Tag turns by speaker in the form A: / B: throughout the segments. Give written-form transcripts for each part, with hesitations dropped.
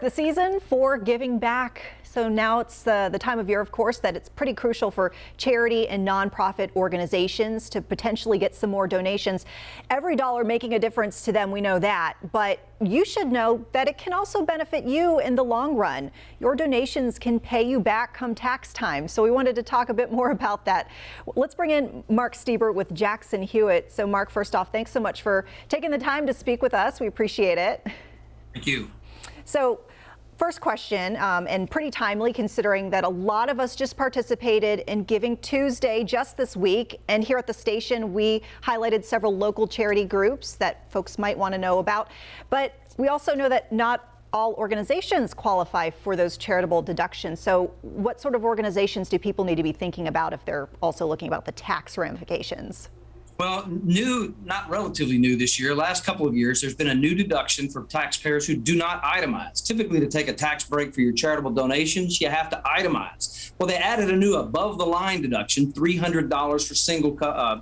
A: The season for giving back. So now it's the time of year, of course, that it's pretty crucial for charity and nonprofit organizations to potentially get some more donations. Every dollar making a difference to them, we know that. But you should know that it can also benefit you in the long run. Your donations can pay you back come tax time. So we wanted to talk a bit more about that. Let's bring in Mark Stieber with Jackson Hewitt. So Mark, first off, thanks so much for taking the time to speak with us. We appreciate it.
B: Thank you.
A: So first question, and pretty timely considering that a lot of us just participated in Giving Tuesday just this week. And here at the station, we highlighted several local charity groups that folks might want to know about. But we also know that not all organizations qualify for those charitable deductions. So what sort of organizations do people need to be thinking about if they're also looking about the tax ramifications?
B: Well, new, not relatively new this year, last couple of years, there's been a new deduction for taxpayers who do not itemize. Typically, to take a tax break for your charitable donations, you have to itemize. Well, they added a new above-the-line deduction, $300 for single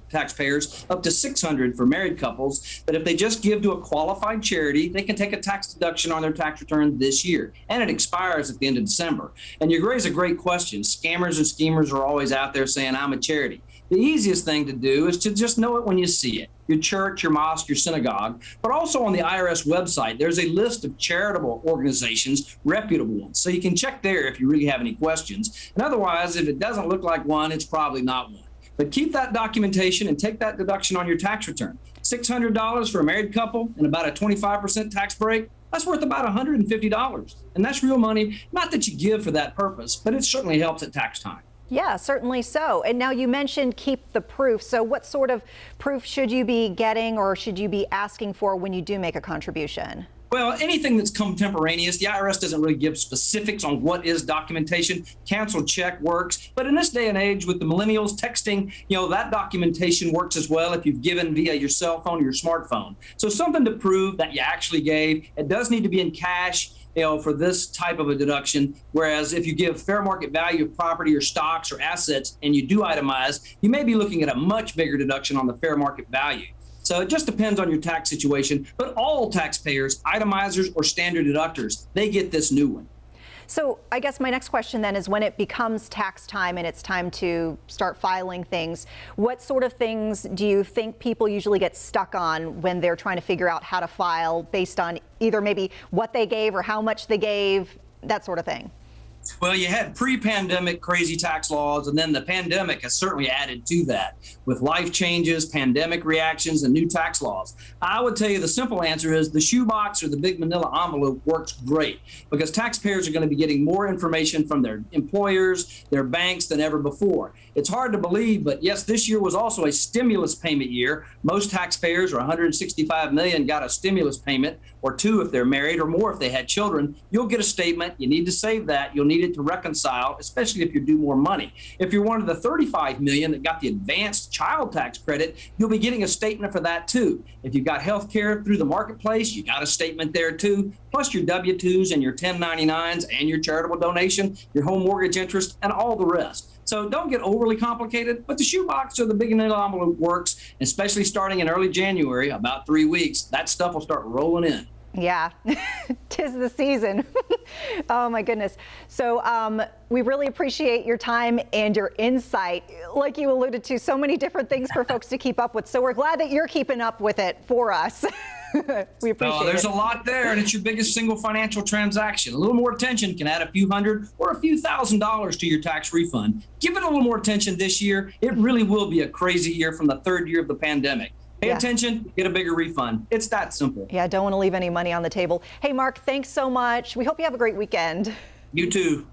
B: taxpayers, up to $600 for married couples. But if they just give to a qualified charity, they can take a tax deduction on their tax return this year, and it expires at the end of December. And you raise a great question. Scammers and schemers are always out there saying, I'm a charity. The easiest thing to do is to just know it when you see it. Your church, your mosque, your synagogue, but also on the IRS website, there's a list of charitable organizations, reputable ones. So you can check there if you really have any questions. And otherwise, if it doesn't look like one, it's probably not one. But keep that documentation and take that deduction on your tax return. $600 for a married couple and about a 25% tax break. That's worth about $150. And that's real money. Not that you give for that purpose, but it certainly helps at tax time.
A: Yeah, certainly so. And now you mentioned keep the proof. So what sort of proof should you be getting or should you be asking for when you do make a contribution?
B: Well, anything that's contemporaneous, the IRS doesn't really give specifics on what is documentation. Canceled check works. But in this day and age with the millennials, texting, that documentation works as well if you've given via your cell phone or your smartphone. So something to prove that you actually gave. It does need to be in cash, for this type of a deduction. Whereas if you give fair market value of property or stocks or assets and you do itemize, you may be looking at a much bigger deduction on the fair market value. So it just depends on your tax situation. But all taxpayers, itemizers or standard deductors, they get this new one.
A: So I guess my next question then is when it becomes tax time and it's time to start filing things, what sort of things do you think people usually get stuck on when they're trying to figure out how to file based on either maybe what they gave or how much they gave, that sort of thing?
B: Well, you had pre-pandemic crazy tax laws, and then the pandemic has certainly added to that with life changes, pandemic reactions, and new tax laws. I would tell you the simple answer is the shoebox or the big manila envelope works great because taxpayers are going to be getting more information from their employers, their banks than ever before. It's hard to believe, but yes, this year was also a stimulus payment year. Most taxpayers, or 165 million, got a stimulus payment or two if they're married or more if they had children. You'll get a statement. You need to save that. You'll need it to reconcile, especially if you do more money. If you're one of the 35 million that got the advanced child tax credit, you'll be getting a statement for that too. If you got health care through the marketplace, you got a statement there too, plus your W-2s and your 1099s and your charitable donation, your home mortgage interest, and all the rest. So don't get overly complicated, but the shoebox or the big manila envelope works, especially starting in early January, about 3 weeks. That stuff will start rolling in.
A: Yeah, 'tis the season. Oh my goodness. So we really appreciate your time and your insight. Like you alluded to, so many different things for folks to keep up with. So we're glad that you're keeping up with it for us. We appreciate
B: there's
A: it.
B: a lot there, and it's your biggest single financial transaction. A little more attention can add a few hundred or a few $1,000s to your tax refund. Give it a little more attention this year. It really will be a crazy year from the third year of the pandemic. Pay attention, get a bigger refund. It's that simple.
A: Yeah, don't want to leave any money on the table. Hey, Mark, thanks so much. We hope you have a great weekend.
B: You too.